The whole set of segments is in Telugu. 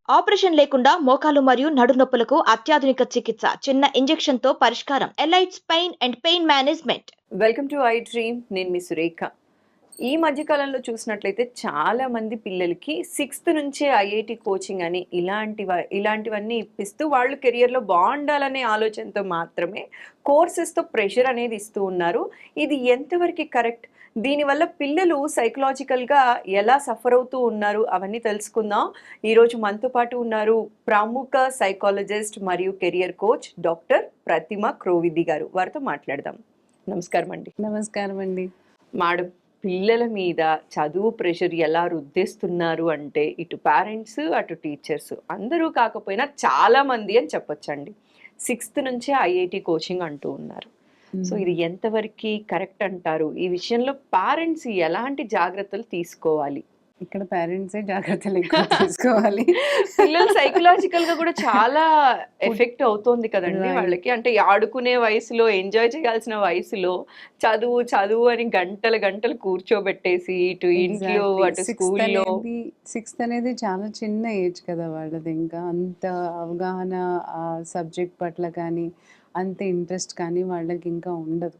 ఆపరేషన్ లేకుండా మోకాలు మరియు నడునొప్పులకు అత్యాధునిక చికిత్స. చిన్న ఇంజెక్షన్ తో పరిష్కారం. Elites pain and pain management. Welcome to I dream. నేను మీ సురేఖ. ఈ మధ్యకాలంలో చూసినట్లయితే చాలా మంది పిల్లలకి సిక్స్త్ నుంచే ఐఐటి కోచింగ్ అని ఇలాంటివన్నీ ఇప్పిస్తూ వాళ్ళు కెరియర్లో బాగుండాలనే ఆలోచనతో మాత్రమే కోర్సెస్తో ప్రెషర్ అనేది ఇస్తూ ఉన్నారు. ఇది ఎంతవరకు కరెక్ట్? దీనివల్ల పిల్లలు సైకలాజికల్గా ఎలా సఫర్ అవుతూ ఉన్నారు అవన్నీ తెలుసుకుందాం. ఈరోజు మనతో పాటు ఉన్నారు ప్రముఖ సైకాలజిస్ట్ మరియు కెరియర్ కోచ్ డాక్టర్ ప్రతిమ క్రోవిది గారు. వారితో మాట్లాడదాం. నమస్కారం అండి. నమస్కారం అండి. మేడం, పిల్లల మీద చదువు ప్రెషర్ ఎలా రుద్దేస్తున్నారు అంటే ఇటు పేరెంట్స్ అటు టీచర్స్ అందరూ కాకపోయినా చాలా మంది అని చెప్పొచ్చండి. సిక్స్త్ నుంచే ఐఐటి కోచింగ్ అంటూ ఉన్నారు. సో ఇది ఎంతవరకు కరెక్ట్ అంటారు? ఈ విషయంలో పేరెంట్స్ ఎలాంటి జాగ్రత్తలు తీసుకోవాలి? ఇక్కడ పేరెంట్సే జాగ్రత్తలు ఎక్కువ తీసుకోవాలి. పిల్లలు సైకలాజికల్ గా కూడా చాలా ఎఫెక్ట్ అవుతోంది కదండి వాళ్ళకి. అంటే ఆడుకునే వయసులో, ఎంజాయ్ చేయాల్సిన వయసులో చదువు చదువు అని గంటలు గంటలు కూర్చోబెట్టేసి ఇటు ఇంట్లో అటు స్కూల్లో. సిక్స్త్ అనేది చాలా చిన్న ఏజ్ కదా వాళ్ళది. ఇంకా అంత అవగాహన ఆ సబ్జెక్ట్ పట్ల కానీ అంత ఇంట్రెస్ట్ కానీ వాళ్ళకి ఇంకా ఉండదు.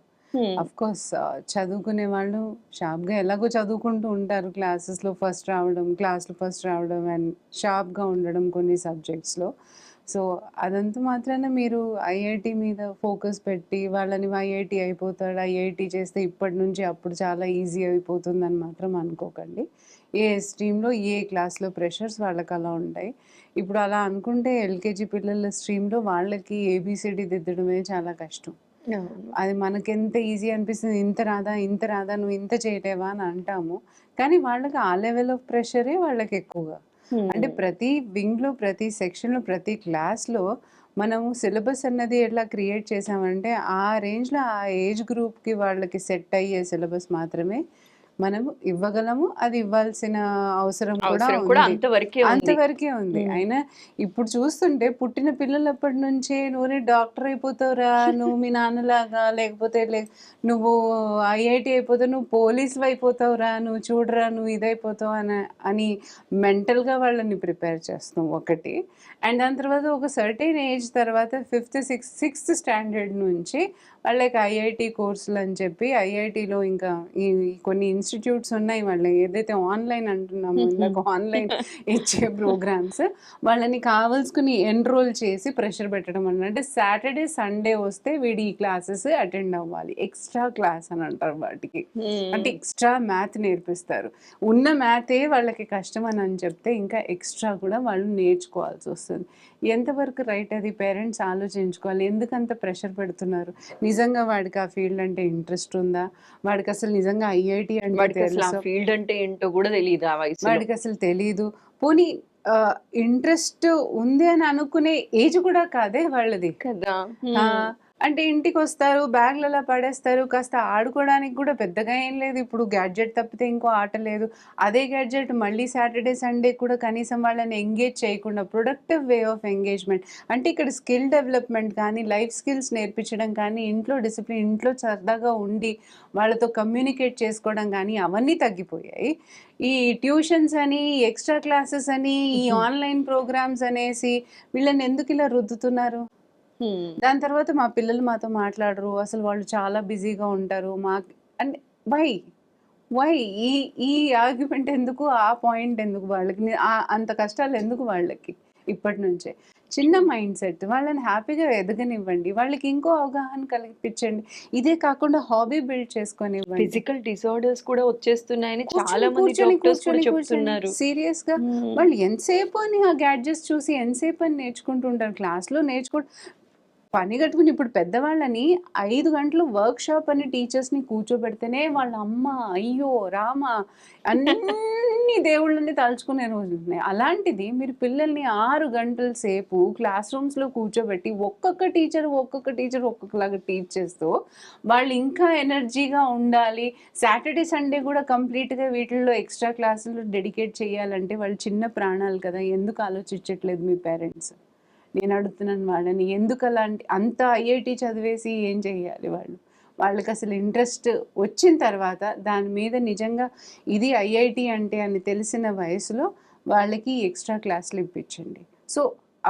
అఫ్ కోర్స్ చదువుకునే వాళ్ళు షార్ప్గా ఎలాగో చదువుకుంటూ ఉంటారు. క్లాసెస్లో ఫస్ట్ రావడం, క్లాస్లో ఫస్ట్ రావడం అండ్ షార్ప్గా ఉండడం కొన్ని సబ్జెక్ట్స్లో. సో అదంతా మాత్రాన మీరు ఐఐటి మీద ఫోకస్ పెట్టి వాళ్ళని ఐఐటి అయిపోతాడు, ఐఐటి చేస్తే ఇప్పటి నుంచి అప్పుడు చాలా ఈజీ అయిపోతుందని మాత్రం అనుకోకండి. ఏ స్ట్రీమ్లో ఏ క్లాస్లో ప్రెషర్స్ వాళ్ళకి అలా ఉంటాయి. ఇప్పుడు అలా అనుకుంటే ఎల్కేజీ పిల్లల స్ట్రీమ్లో వాళ్ళకి ఏబిసిడి దిద్దడమే చాలా కష్టం. అది మనకెంత ఈజీ అనిపిస్తుంది, ఇంత రాదా నువ్వు ఇంత చేయలేవా అని అంటాము. కానీ వాళ్ళకి ఆ లెవెల్ ఆఫ్ ప్రెషరే వాళ్ళకి ఎక్కువగా. అంటే ప్రతి వింగ్లో, ప్రతి సెక్షన్లో, ప్రతి క్లాస్లో మనము సిలబస్ అన్నది ఎట్లా క్రియేట్ చేసామంటే ఆ రేంజ్లో ఆ ఏజ్ గ్రూప్కి వాళ్ళకి సెట్ అయ్యే సిలబస్ మాత్రమే మనము ఇవ్వగలము. అది ఇవ్వాల్సిన అవసరం కూడా అంతవరకే ఉంది. అయినా ఇప్పుడు చూస్తుంటే పుట్టిన పిల్లలప్పటి నుంచే నువ్వు డాక్టర్ అయిపోతావురా, నువ్వు మీ నాన్నలాగా, లేకపోతే నువ్వు ఐఐటి అయిపోతావు, నువ్వు పోలీసు అయిపోతావురా, నువ్వు చూడరా నువ్వు ఇదైపోతావు అని మెంటల్గా వాళ్ళని ప్రిపేర్ చేస్తాం ఒకటి. అండ్ దాని తర్వాత ఒక సర్టెన్ ఏజ్ తర్వాత సిక్స్త్ స్టాండర్డ్ నుంచి వాళ్ళకి ఐఐటి కోర్సులు అని చెప్పి ఐఐటిలో ఇంకా ఈ కొన్ని ఇన్స్టిట్యూట్స్ ఉన్నాయి. వాళ్ళకి ఏదైతే ఆన్లైన్ అంటున్నామో ఇందాక ఆన్లైన్ ఇచ్చే ప్రోగ్రామ్స్ వాళ్ళని కావాల్సుకుని ఎన్రోల్ చేసి ప్రెషర్ పెట్టడం అంటే సాటర్డే సండే వస్తే వీడి ఈ క్లాసెస్ అటెండ్ అవ్వాలి. ఎక్స్ట్రా క్లాస్ అని అంటారు వాటికి. అంటే ఎక్స్ట్రా మ్యాథ్ నేర్పిస్తారు. ఉన్న మ్యాథే వాళ్ళకి కష్టం అని చెప్తే ఇంకా ఎక్స్ట్రా కూడా వాళ్ళు నేర్చుకోవాల్సి వస్తుంది. ఎంతవరకు రైట్ అది పేరెంట్స్ ఆలోచించుకోవాలి. ఎందుకంత ప్రెషర్ పెడుతున్నారు? నిజంగా వాడికి ఆ ఫీల్డ్ అంటే ఇంట్రెస్ట్ ఉందా? వాడికి అసలు నిజంగా ఐఐటి అంటే ఫీల్డ్ అంటే ఏంటో కూడా తెలియదు ఆ వయసు. వాడికి అసలు తెలీదు. పోనీ ఇంట్రెస్ట్ ఉంది అని అనుకునే ఏజ్ కూడా కాదే వాళ్ళది కదా. అంటే ఇంటికి వస్తారు, బ్యాగ్లలో పడేస్తారు, కాస్త ఆడుకోవడానికి కూడా పెద్దగా ఏం లేదు. ఇప్పుడు గ్యాడ్జెట్ తప్పితే ఇంకో ఆట లేదు. అదే గ్యాడ్జెట్ మళ్ళీ సాటర్డే సండే కూడా కనీసం వాళ్ళని ఎంగేజ్ చేయకుండా ప్రొడక్టివ్ వే ఆఫ్ ఎంగేజ్మెంట్ అంటే ఇక్కడ స్కిల్ డెవలప్మెంట్ కానీ లైఫ్ స్కిల్స్ నేర్పించడం కానీ ఇంట్లో డిసిప్లిన్, ఇంట్లో సరదాగా ఉండి వాళ్ళతో కమ్యూనికేట్ చేసుకోవడం కానీ అవన్నీ తగ్గిపోయాయి. ఈ ట్యూషన్స్ అని, ఎక్స్ట్రా క్లాసెస్ అని, ఈ ఆన్లైన్ ప్రోగ్రామ్స్ అనేసి వీళ్ళని ఎందుకు ఇలా రుద్దుతున్నారు? దాని తర్వాత మా పిల్లలు మాతో మాట్లాడరు, అసలు వాళ్ళు చాలా బిజీగా ఉంటారు అంటే వై ఈ ఆర్గ్యుమెంట్ ఎందుకు? ఆ పాయింట్ ఎందుకు వాళ్ళకి? అంత కష్టాలు ఎందుకు వాళ్ళకి? ఇప్పటి నుంచే చిన్న మైండ్ సెట్, వాళ్ళని హ్యాపీగా ఎదగనివ్వండి, వాళ్ళకి ఇంకో అవగాహన కల్పించండి. ఇదే కాకుండా హాబీ బిల్డ్ చేసుకొని ఫిజికల్ డిసార్డర్స్ కూడా వచ్చేస్తున్నాయని చాలా మంది చెప్తున్నారు. సీరియస్ గా వాళ్ళు ఎంతసేపు అని ఆ గ్యాడ్జెట్స్ చూసి ఎంతసేపు అని నేర్చుకుంటుంటారు. క్లాస్లో పని కట్టుకుని ఇప్పుడు పెద్దవాళ్ళని 5 గంటలు వర్క్ షాప్ అని టీచర్స్ని కూర్చోబెడితేనే వాళ్ళ అమ్మ అయ్యో రామ అన్ని దేవుళ్ళని తలుచుకునే రోజులు ఉన్నాయి. అలాంటిది మీరు పిల్లల్ని 6 గంటల సేపు క్లాస్ రూమ్స్లో కూర్చోబెట్టి ఒక్కొక్క టీచర్ ఒక్కొక్కలాగా టీచ్ చేస్తూ వాళ్ళు ఇంకా ఎనర్జీగా ఉండాలి. సాటర్డే సండే కూడా కంప్లీట్గా వీటిల్లో ఎక్స్ట్రా క్లాసులు డెడికేట్ చేయాలంటే వాళ్ళు చిన్న ప్రాణాలు కదా. ఎందుకు ఆలోచించట్లేదు మీ పేరెంట్స్? నేను అడుగుతున్నాను వాళ్ళని. ఎందుకు అంత ఐఐటి చదివేసి ఏం చేయాలి వాళ్ళకి అసలు ఇంట్రెస్ట్ వచ్చిన తర్వాత దాని మీద నిజంగా ఇది ఐఐటి అంటే అని తెలిసిన వయసులో వాళ్ళకి ఎక్స్ట్రా క్లాసులు ఇప్పించండి. సో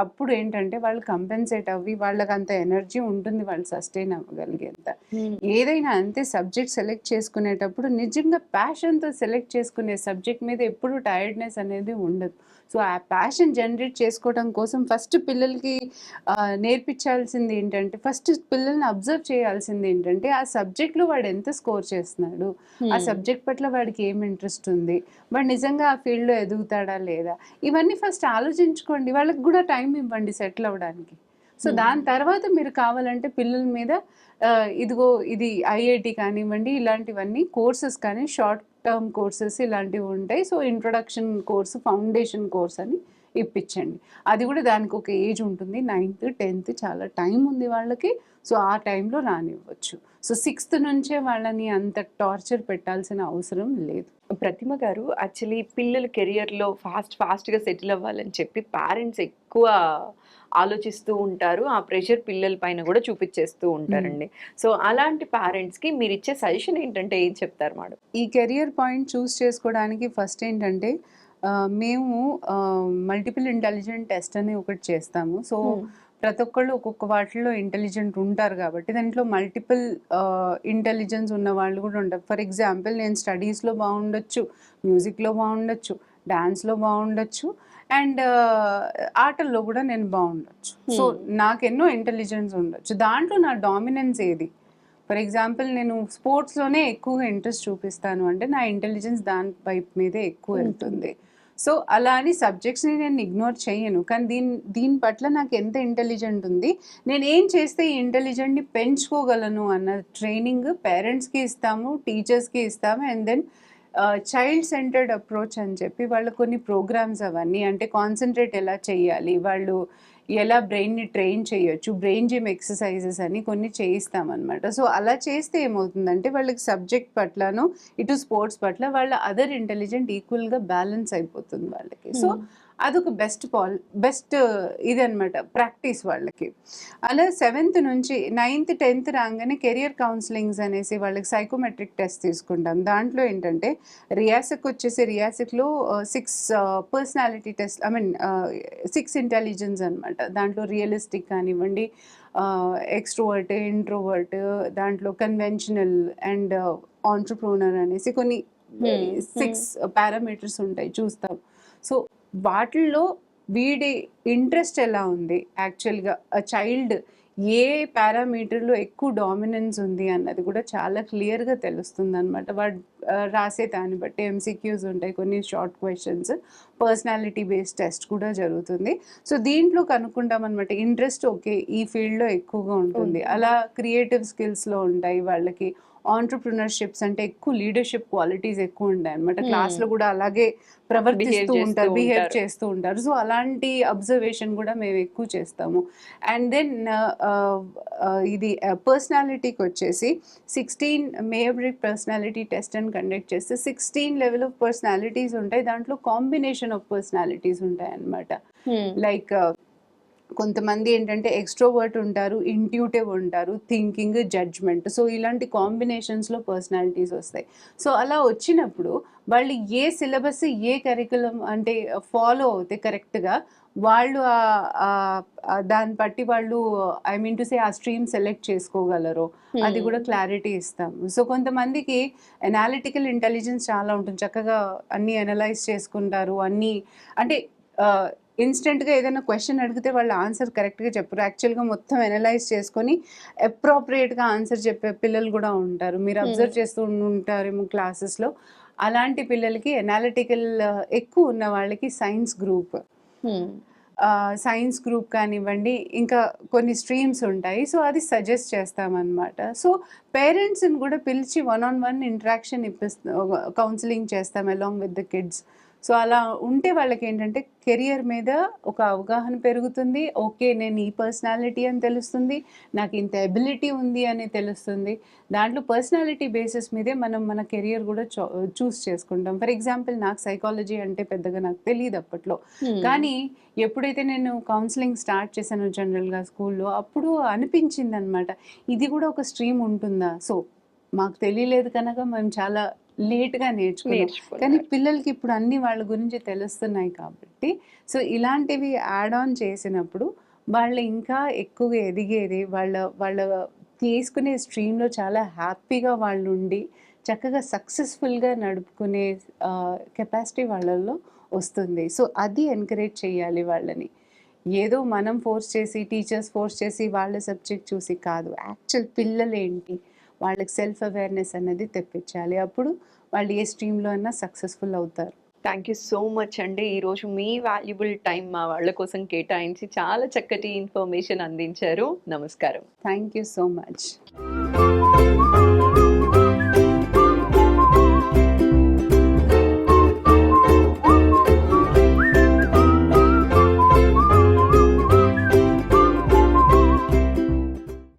అప్పుడు ఏంటంటే వాళ్ళు కంపెన్సేట్ అవ్వి వాళ్ళకి అంత ఎనర్జీ ఉంటుంది, వాళ్ళు సస్టైన్ అవ్వగలిగేంత. ఏదైనా అంతే, సబ్జెక్ట్ సెలెక్ట్ చేసుకునేటప్పుడు నిజంగా ప్యాషన్తో సెలెక్ట్ చేసుకునే సబ్జెక్ట్ మీద ఎప్పుడు టైర్డ్నెస్ అనేది ఉండదు. సో ఆ ప్యాషన్ జనరేట్ చేసుకోవడం కోసం ఫస్ట్ పిల్లలకి నేర్పించాల్సింది ఏంటంటే, ఫస్ట్ పిల్లల్ని అబ్జర్వ్ చేయాల్సింది ఏంటంటే ఆ సబ్జెక్ట్లో వాడు ఎంత స్కోర్ చేస్తున్నాడు, ఆ సబ్జెక్ట్ పట్ల వాడికి ఏం ఇంట్రెస్ట్ ఉంది, వాడు నిజంగా ఆ ఫీల్డ్లో ఎదుగుతాడా లేదా, ఇవన్నీ ఫస్ట్ ఆలోచించుకోండి. వాళ్ళకి కూడా టైం ఇవ్వండి సెటిల్ అవ్వడానికి. సో దాని తర్వాత మీరు కావాలంటే పిల్లల మీద ఇదిగో ఇది ఐఐటి కానివ్వండి, ఇలాంటివన్నీ కోర్సెస్ కానీ షార్ట్ టర్మ్ కోర్సెస్ ఇలాంటివి ఉంటాయి. So introduction course, foundation course అని ఇప్పించండి. అది కూడా దానికి ఒక ఏజ్ ఉంటుంది, 9th 10th చాలా టైం ఉంది వాళ్ళకి. సో ఆ టైంలో రానివ్వచ్చు. సో 6th నుంచే వాళ్ళని అంత టార్చర్ పెట్టాల్సిన అవసరం లేదు. ప్రతిమ గారు, యాక్చువల్లీ పిల్లల కెరియర్లో ఫాస్ట్గా సెటిల్ అవ్వాలని చెప్పి పేరెంట్స్ ఎక్కువ ఆలోచిస్తూ ఉంటారు. ఆ ప్రెషర్ పిల్లల పైన కూడా చూపించేస్తూ ఉంటారండి. సో అలాంటి పేరెంట్స్కి మీరు ఇచ్చే సజెషన్ ఏంటంటే ఏం చెప్తారు మేడం? ఈ కెరియర్ పాయింట్ చూస్ చేసుకోవడానికి ఫస్ట్ ఏంటంటే మేము మల్టిపుల్ ఇంటెలిజెంట్ టెస్ట్ అని ఒకటి చేస్తాము. సో ప్రతి ఒక్కళ్ళు ఒక్కొక్క వాటిల్లో ఇంటెలిజెంట్ ఉంటారు కాబట్టి దాంట్లో మల్టిపుల్ ఇంటెలిజెన్స్ ఉన్న వాళ్ళు కూడా ఉంటారు. ఫర్ ఎగ్జాంపుల్ నేను స్టడీస్లో బాగుండొచ్చు, మ్యూజిక్లో బాగుండొచ్చు, డాన్స్లో బాగుండొచ్చు, అండ్ ఆటల్లో కూడా నేను బాగుండొచ్చు. సో నాకెన్నో ఇంటెలిజెన్స్ ఉండొచ్చు. దాంట్లో నా డామినెన్స్ ఏది? ఫర్ ఎగ్జాంపుల్ నేను స్పోర్ట్స్లోనే ఎక్కువగా ఇంట్రెస్ట్ చూపిస్తాను అంటే నా ఇంటెలిజెన్స్ దాని వైపు మీదే ఎక్కువ వెళ్తుంది. సో అలా అని సబ్జెక్ట్స్ని నేను ఇగ్నోర్ చేయను, కానీ దీని పట్ల నాకు ఎంత ఇంటెలిజెంట్ ఉంది, నేను ఏం చేస్తే ఈ ఇంటెలిజెంట్ని పెంచుకోగలను అన్న ట్రైనింగ్ పేరెంట్స్కి ఇస్తాము, టీచర్స్కి ఇస్తాము. And then child centered approach అని చెప్పి వాళ్ళ కొన్ని ప్రోగ్రామ్స్ అవన్నీ, అంటే కాన్సన్ట్రేట్ ఎలా చేయాలి, వాళ్ళు ఎలా బ్రెయిన్ని ట్రైన్ చేయొచ్చు, బ్రెయిన్ జిమ్ ఎక్సర్సైజెస్ అని కొన్ని చేయిస్తామన్నమాట. సో అలా చేస్తే ఏమవుతుందంటే వాళ్ళకి సబ్జెక్ట్ పట్లను ఇటు స్పోర్ట్స్ పట్ల వాళ్ళ అదర్ ఇంటెలిజెంట్ ఈక్వల్గా బ్యాలెన్స్ అయిపోతుంది వాళ్ళకి. సో అదొక బెస్ట్ ఇది అనమాట ప్రాక్టీస్ వాళ్ళకి. అలా 7th నుంచి 9th 10th రాగానే కెరియర్ కౌన్సిలింగ్స్ అనేసి వాళ్ళకి సైకోమెట్రిక్ టెస్ట్ తీసుకుంటాం. దాంట్లో ఏంటంటే రియాసిక్ వచ్చేసి రియాసిక్లో 6 పర్సనాలిటీ టెస్ట్, 6 ఇంటెలిజెన్స్ అనమాట. దాంట్లో రియలిస్టిక్ కానివ్వండి, ఎక్స్ట్రోవర్ట్, ఇంట్రోవర్ట్, దాంట్లో కన్వెన్షనల్ అండ్ ఆంట్రప్రూనర్ అనేసి కొన్ని 6 పారామీటర్స్ ఉంటాయి, చూస్తాం. సో వాటిల్లో వీడి ఇంట్రెస్ట్ ఎలా ఉంది, యాక్చువల్గా చైల్డ్ ఏ పారామీటర్లో ఎక్కువ డామినెన్స్ ఉంది అన్నది కూడా చాలా క్లియర్గా తెలుస్తుంది అనమాట. వాడు రాసే దాన్ని బట్టి ఎంసీక్యూస్ ఉంటాయి, కొన్ని short questions, personality based test కూడా జరుగుతుంది. సో దీంట్లో కనుక్కుంటాం అనమాట, ఇంట్రెస్ట్ ఓకే ఈ ఫీల్డ్లో ఎక్కువగా ఉంటుంది, అలా క్రియేటివ్ స్కిల్స్లో ఉంటాయి వాళ్ళకి, ఆంటర్ప్రినర్షిప్స్ అంటే ఎక్కువ లీడర్షిప్ క్వాలిటీస్ ఎక్కువ ఉంటాయి అనమాట. క్లాస్లో కూడా అలాగే ప్రవర్తిస్తూ ఉంటారు, బిహేవ్ చేస్తూ ఉంటారు. సో అలాంటి అబ్జర్వేషన్ కూడా మేము ఎక్కువ చేస్తాము. అండ్ దెన్ ఇది పర్సనాలిటీకి వచ్చేసి 16 మేయబ్రిక్ పర్సనాలిటీ టెస్ట్ అని కండక్ట్ చేస్తే 16 లెవెల్ ఆఫ్ పర్సనాలిటీస్ ఉంటాయి. దాంట్లో కాంబినేషన్ ఆఫ్ పర్సనాలిటీస్ ఉంటాయి అన్నమాట. లైక్ కొంతమంది ఏంటంటే ఎక్స్ట్రోవర్ట్ ఉంటారు, ఇంట్యూటివ్ ఉంటారు, థింకింగ్, జడ్జ్మెంట్. సో ఇలాంటి కాంబినేషన్స్లో పర్సనాలిటీస్ వస్తాయి. సో అలా వచ్చినప్పుడు వాళ్ళు ఏ సిలబస్, ఏ కరికులం అంటే ఫాలో అవుతే కరెక్ట్గా వాళ్ళు దాన్ని బట్టి వాళ్ళు ఆ స్ట్రీమ్ సెలెక్ట్ చేసుకోగలరు, అది కూడా క్లారిటీ ఇస్తాము. సో కొంతమందికి ఎనాలిటికల్ ఇంటెలిజెన్స్ చాలా ఉంటుంది, చక్కగా అన్నీ అనలైజ్ చేసుకుంటారు, అన్నీ అంటే ఇన్స్టెంట్గా ఏదైనా క్వశ్చన్ అడిగితే వాళ్ళు ఆన్సర్ కరెక్ట్గా చెప్పరు, యాక్చువల్గా మొత్తం అనలైజ్ చేసుకొని అప్రోప్రియేట్గా ఆన్సర్ చెప్పే పిల్లలు కూడా ఉంటారు. మీరు అబ్జర్వ్ చేస్తూ ఉంటారేమో క్లాసెస్లో. అలాంటి పిల్లలకి ఎనాలిటికల్ ఎక్కువ ఉన్న వాళ్ళకి సైన్స్ గ్రూప్ కానివ్వండి, ఇంకా కొన్ని స్ట్రీమ్స్ ఉంటాయి. సో అది సజెస్ట్ చేస్తామన్నమాట. సో పేరెంట్స్ని కూడా పిలిచి 1-on-1 ఇంటరాక్షన్ కౌన్సిలింగ్ చేస్తాం along with the kids. So అలా ఉంటే వాళ్ళకి ఏంటంటే కెరియర్ మీద ఒక అవగాహన పెరుగుతుంది. ఓకే నేను ఈ పర్సనాలిటీ అని తెలుస్తుంది, నాకు ఇంత ఎబిలిటీ ఉంది అని తెలుస్తుంది. దాంట్లో పర్సనాలిటీ బేసిస్ మీదే మనం మన కెరియర్ కూడా చూస్ చేసుకుంటాం. ఫర్ ఎగ్జాంపుల్ నాకు సైకాలజీ అంటే పెద్దగా నాకు తెలియదు అప్పట్లో, కానీ ఎప్పుడైతే నేను కౌన్సిలింగ్ స్టార్ట్ చేశాను జనరల్గా స్కూల్లో, అప్పుడు అనిపించింది అనమాట, ఇది కూడా ఒక స్ట్రీమ్ ఉంటుందా. సో మాకు తెలియలేదు కనుక మేము చాలా లేట్గా నేర్చుకున్నాం. కానీ నేర్చుకున్నారు. పిల్లలకి ఇప్పుడు అన్ని వాళ్ళ గురించి తెలుస్తున్నాయి కాబట్టి సో ఇలాంటివి యాడ్ ఆన్ చేసినప్పుడు వాళ్ళు ఇంకా ఎక్కువగా ఎదిగేది, వాళ్ళ వాళ్ళ తీసుకునే స్ట్రీమ్లో చాలా హ్యాపీగా వాళ్ళు ఉండి చక్కగా సక్సెస్ఫుల్గా నడుపుకునే కెపాసిటీ వాళ్ళల్లో వస్తుంది. సో అది ఎంకరేజ్ చేయాలి వాళ్ళని. ఏదో మనం ఫోర్స్ చేసి, టీచర్స్ ఫోర్స్ చేసి వాళ్ళ సబ్జెక్ట్ చూసి కాదు. యాక్చువల్ పిల్లలేంటి, వాళ్ళకి సెల్ఫ్ అవేర్‌నెస్ అనేది తెప్పించాలి. అప్పుడు వాళ్ళు ఏ స్ట్రీమ్‌లో అన్నా సక్సెస్‌ఫుల్ అవుతారు. థ్యాంక్ యూ సో మచ్ అండి. ఈరోజు మీ వాల్యుబుల్ టైం మా వాళ్ళ కోసం కేటాయించి చాలా చక్కటి ఇన్ఫర్మేషన్ అందించారు. నమస్కారం. Thank you so much.